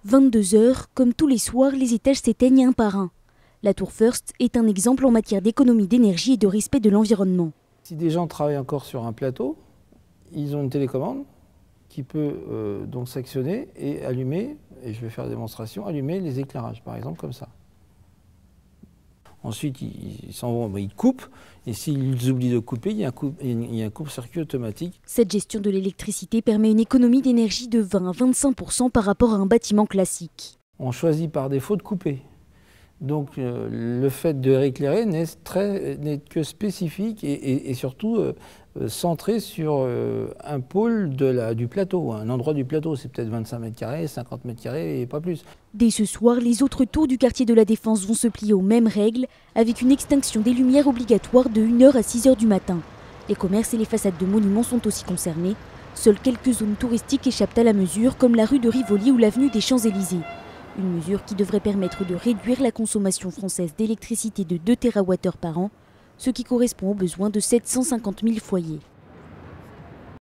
22 heures, comme tous les soirs, les étages s'éteignent un par un. La Tour First est un exemple en matière d'économie d'énergie et de respect de l'environnement. Si des gens travaillent encore sur un plateau, ils ont une télécommande qui peut donc s'actionner et allumer, et je vais faire la démonstration, allumer les éclairages, par exemple comme ça. Ensuite, ils s'en vont, ils coupent, et s'ils oublient de couper, il y a un coupe-circuit automatique. Cette gestion de l'électricité permet une économie d'énergie de 20 à 25% par rapport à un bâtiment classique. On choisit par défaut de couper. Donc le fait de rééclairer n'est que spécifique et surtout centré sur un pôle du plateau, un endroit du plateau. C'est peut-être 25 mètres carrés, 50 mètres carrés et pas plus. Dès ce soir, les autres tours du quartier de la Défense vont se plier aux mêmes règles, avec une extinction des lumières obligatoire de 1h à 6h du matin. Les commerces et les façades de monuments sont aussi concernés. Seules quelques zones touristiques échappent à la mesure, comme la rue de Rivoli ou l'avenue des Champs-Élysées. Une mesure qui devrait permettre de réduire la consommation française d'électricité de 2 TWh par an, ce qui correspond aux besoins de 750 000 foyers.